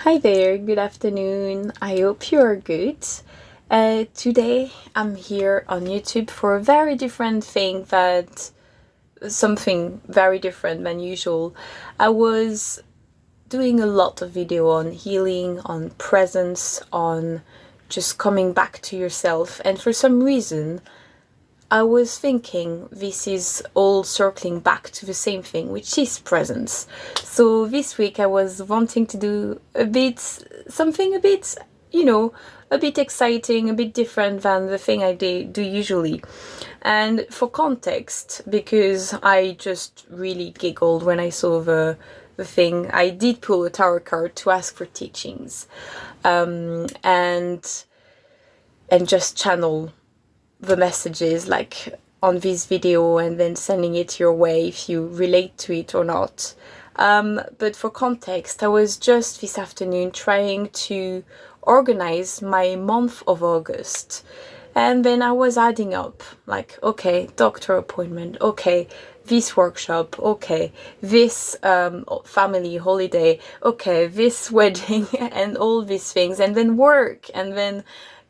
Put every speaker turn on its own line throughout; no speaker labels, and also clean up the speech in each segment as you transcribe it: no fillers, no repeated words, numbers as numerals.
Hi there, good afternoon. I hope you are good. Today I'm here on YouTube for a very different thing that something very different than usual. I was doing a lot of video on healing, on presence, on just coming back to yourself, and for some reason I was thinking this is all circling back to the same thing, which is presence. So this week I was wanting to do something a bit, a bit exciting, a bit different than the thing I do usually. And for context, because I just really giggled when I saw the thing, I did pull a tarot card to ask for teachings, and just channel the messages like on this video and then sending it your way if you relate to it or not. But for context, I was just this afternoon trying to organize my month of August. And then I was adding up, like, okay, doctor appointment, okay, this workshop, okay, this family holiday, okay, this wedding, and all these things, and then work, and then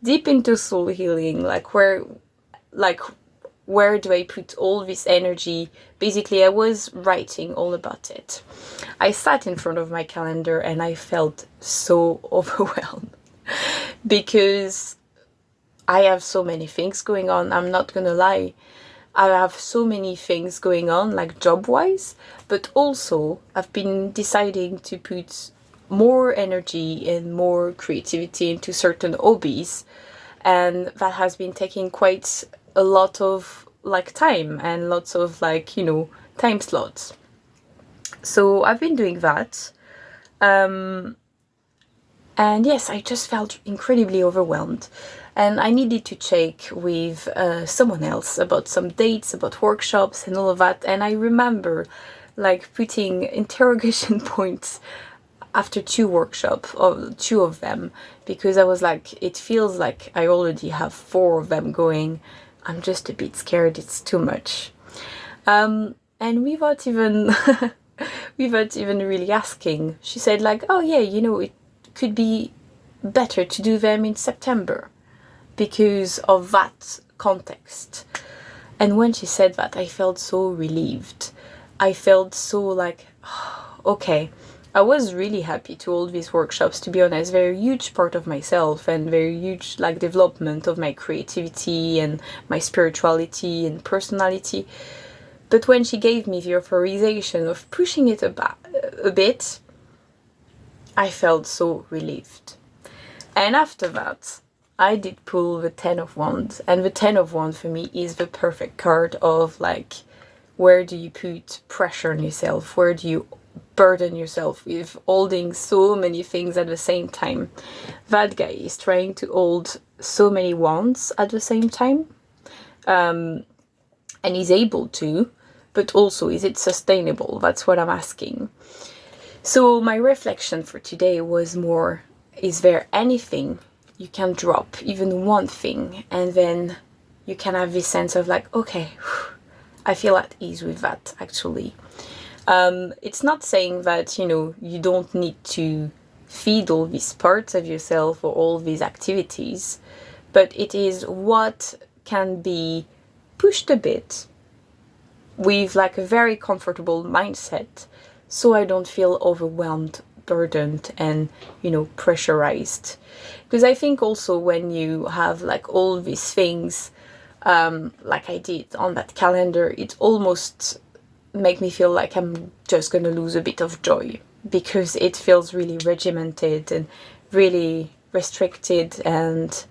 deep into soul healing, where do I put all this energy? Basically, I was writing all about it. I sat in front of my calendar and I felt so overwhelmed because I have so many things going on. I'm not gonna lie. I have so many things going on, like job-wise, but also I've been deciding to put more energy and more creativity into certain hobbies, and that has been taking quite a lot of time and lots of time slots. So I've been doing that, and yes, I just felt incredibly overwhelmed, and I needed to check with someone else about some dates, about workshops and all of that. And I remember putting interrogation points after two workshops, or two of them, because I was like, it feels like I already have four of them going. I'm just a bit scared, it's too much. And without even without even really asking, she said oh yeah, it could be better to do them in September because of that context. And when she said that, I felt so relieved. I felt so okay. I was really happy to hold these workshops, to be honest. They're a huge part of myself and very huge development of my creativity and my spirituality and personality. But when she gave me the authorization of pushing it a bit, I felt so relieved. And after that, I did pull the Ten of Wands. And the Ten of Wands for me is the perfect card of where do you put pressure on yourself? Where do you burden yourself with holding so many things at the same time? That guy is trying to hold so many wands at the same time, and he's able to, but also, is it sustainable? That's what I'm asking. So my reflection for today was more, is there anything you can drop, even one thing, and then you can have this sense of okay, I feel at ease with that, actually. It's not saying that, you don't need to feed all these parts of yourself or all these activities, but it is what can be pushed a bit with a very comfortable mindset, so I don't feel overwhelmed, burdened, and, pressurized. Because I think also when you have all these things, like I did on that calendar, it almost make me feel like I'm just gonna lose a bit of joy, because it feels really regimented and really restricted. And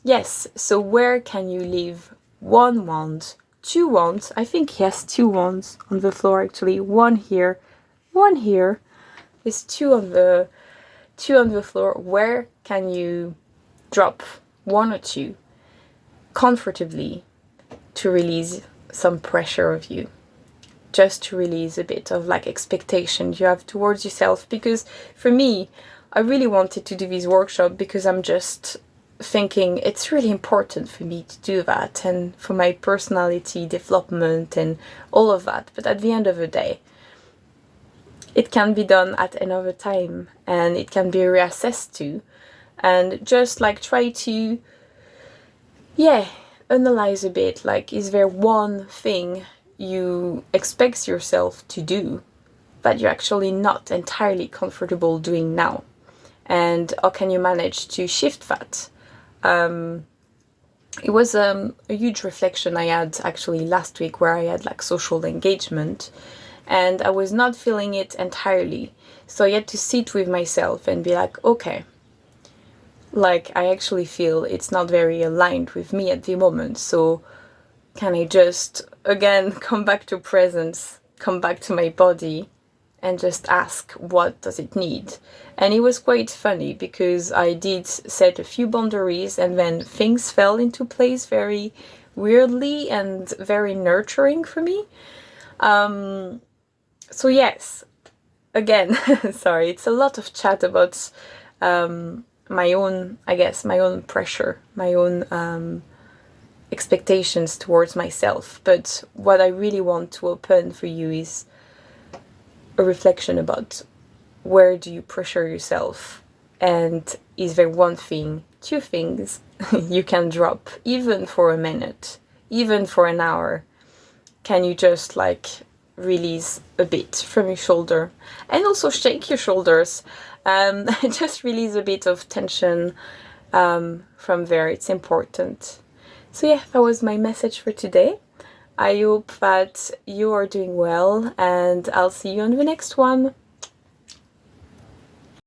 yes, so where can you leave one wand, two wands? I think yes, two wands on the floor actually. One here, one here. There's two on the floor. Where can you drop one or two comfortably to release some pressure of you, just to release a bit of expectation you have towards yourself? Because for me, I really wanted to do this workshop because I'm just thinking it's really important for me to do that and for my personality development and all of that. But at the end of the day, it can be done at another time, and it can be reassessed too. And just like try to, analyze a bit, like, is there one thing you expect yourself to do that you're actually not entirely comfortable doing now? And how can you manage to shift that? It was a huge reflection I had actually last week, where I had like social engagement and I was not feeling it entirely. So I had to sit with myself and be like, okay, like I actually feel it's not very aligned with me at the moment. So can I just, again, come back to presence, come back to my body and just ask, what does it need? And it was quite funny because I did set a few boundaries and then things fell into place very weirdly and very nurturing for me. So yes, again, sorry, it's a lot of chat about my own pressure, my own expectations towards myself. But what I really want to open for you is a reflection about, where do you pressure yourself? And is there one thing, two things you can drop, even for a minute, even for an hour? Can you just like release a bit from your shoulder and also shake your shoulders? Just release a bit of tension from there. It's important. So yeah, that was my message for today. I hope that you are doing well, and I'll see you on the next one.